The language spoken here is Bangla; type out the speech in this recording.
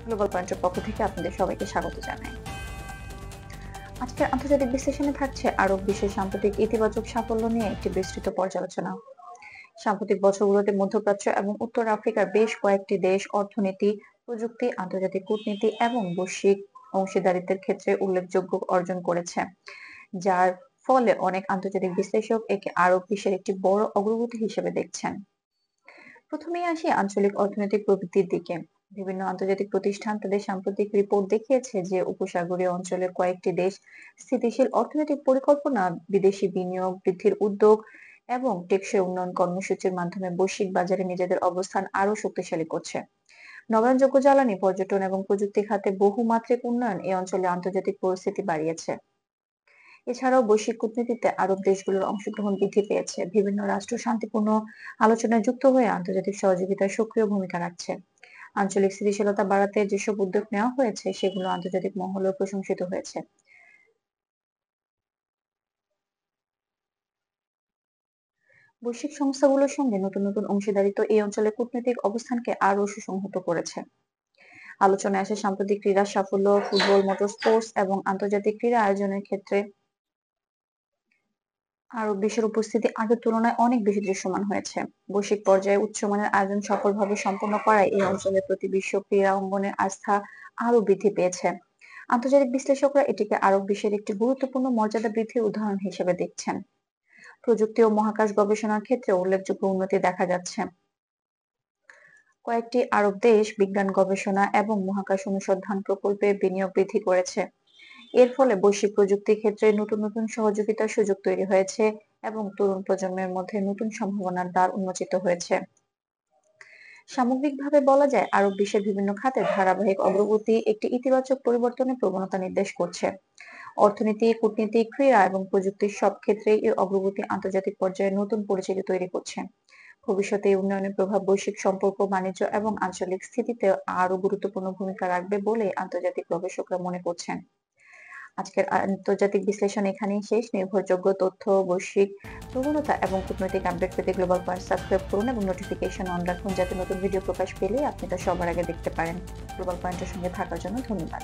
গ্লোবাল পয়েন্টের পক্ষ থেকে আপনাদের সবাইকে স্বাগত জানাই। আজকের আন্তর্জাতিক বিশ্লেষণে থাকছে আরব বিশ্বের সাম্প্রতিক ইতিবাচক সাফল্য নিয়ে একটি বিস্তৃত পর্যালোচনা। সাম্প্রতিক বছরগুলোতে মধ্যপ্রাচ্য এবং উত্তর আফ্রিকার বেশ কয়েকটি দেশ অর্থনীতি, প্রযুক্তি, আন্তর্জাতিক কূটনীতি এবং বৈশ্বিক অংশীদারিত্বের ক্ষেত্রে উল্লেখযোগ্য অর্জন করেছে, যার ফলে অনেক আন্তর্জাতিক বিশ্লেষক একে আরব বিশ্বের একটি বড় অগ্রগতি হিসেবে দেখছেন। প্রথমেই আসি আঞ্চলিক অর্থনৈতিক প্রবৃদ্ধির দিকে। বিভিন্ন আন্তর্জাতিক প্রতিষ্ঠান তাদের সাম্প্রতিক রিপোর্ট দেখিয়েছে যে উপসাগরীয় অঞ্চলের কয়েকটি দেশ স্থিতিশীল অর্থনৈতিক পরিকল্পনা, বিদেশি বিনিয়োগ বৃদ্ধির উদ্যোগ এবং টেকসই উন্নয়ন কর্মসূচির মাধ্যমে বৈশ্বিক বাজারে নিজেদের অবস্থান আরো শক্তিশালী করছে। নবায়নযোগ্য জ্বালানি, পর্যটন এবং প্রযুক্তি খাতে বহুমাত্রিক উন্নয়ন এই অঞ্চলে আন্তর্জাতিক পরিস্থিতি বাড়িয়েছে। এছাড়াও বৈশ্বিক কূটনীতিতে আরব দেশগুলোর অংশগ্রহণ বৃদ্ধি পেয়েছে। বিভিন্ন রাষ্ট্র শান্তিপূর্ণ আলোচনায় যুক্ত হয়ে আন্তর্জাতিক সহযোগিতায় সক্রিয় ভূমিকা রাখছে। আঞ্চলিক স্থিতিশীলতা বাড়াতে যেসব উদ্যোগ নেওয়া হয়েছে সেগুলো আন্তর্জাতিক মহলেও প্রশংসিত হয়েছে। বৈশ্বিক সংস্থাগুলোর সঙ্গে নতুন নতুন অংশীদারিত্ব এই অঞ্চলের কূটনৈতিক অবস্থানকে আরো সুসংহত করেছে। আলোচনায় আসে সাম্প্রতিক ক্রীড়া সাফল্য, ফুটবল, মোটর স্পোর্টস এবং আন্তর্জাতিক ক্রীড়া আয়োজনের ক্ষেত্রে আরব বিশ্বের উপস্থিতি আগের তুলনায় অনেক বেশি দৃশ্যমান হয়েছে। বৈশ্বিক পর্যায়ে উচ্চমানের আয়োজন সফলভাবে সম্পন্ন করায় এই অঞ্চলের প্রতি বিশ্ব ক্রীড়া অঙ্গনের আস্থা আরো বৃদ্ধি পেয়েছে। আন্তর্জাতিক বিশ্লেষকরা এটিকে আরব বিশ্বের একটি গুরুত্বপূর্ণ মর্যাদা বৃদ্ধির উদাহরণ হিসেবে দেখছেন। প্রযুক্তি ও মহাকাশ গবেষণার ক্ষেত্রে উল্লেখযোগ্য উন্নতি দেখা যাচ্ছে। কয়েকটি আরব দেশ বিজ্ঞান গবেষণা এবং মহাকাশ অনুসন্ধান প্রকল্পে বিনিয়োগ বৃদ্ধি করেছে। এর ফলে বৈশ্বিক প্রযুক্তি ক্ষেত্রে নতুন নতুন সহযোগিতার সুযোগ তৈরি হয়েছে এবং তরুণ প্রজন্মের মধ্যে নতুন সম্ভাবনার দ্বার উন্মোচিত হয়েছে। সামগ্রিকভাবে বলা যায় আরব বিশ্বের বিভিন্ন খাতে ধারাবাহিক অগ্রগতি একটি ইতিবাচক পরিবর্তনের প্রবণতা নির্দেশ করছে। অর্থনীতি, কূটনীতি, ক্রীড়া এবং প্রযুক্তির সব ক্ষেত্রেই এই অগ্রগতি আন্তর্জাতিক পর্যায়ে নতুন পরিচিতি তৈরি করছে। ভবিষ্যতে এই উন্নয়নের প্রভাব বৈশ্বিক সম্পর্ক, বাণিজ্য এবং আঞ্চলিক স্থিতিতে আরো গুরুত্বপূর্ণ ভূমিকা রাখবে বলে আন্তর্জাতিক গবেষকরা মনে করছেন। আজকের আন্তর্জাতিক বিশ্লেষণ এখানেই শেষ। নির্ভরযোগ্য তথ্য, বৈশ্বিক প্রবণতা এবং কূটনৈতিক আপডেট পেতে গ্লোবাল পয়েন্ট সাবস্ক্রাইব করুন এবং নোটিফিকেশন অন রাখুন, যাতে নতুন ভিডিও প্রকাশ পেলে আপনি তা সবার আগে দেখতে পারেন। গ্লোবাল পয়েন্টের সঙ্গে থাকার জন্য ধন্যবাদ।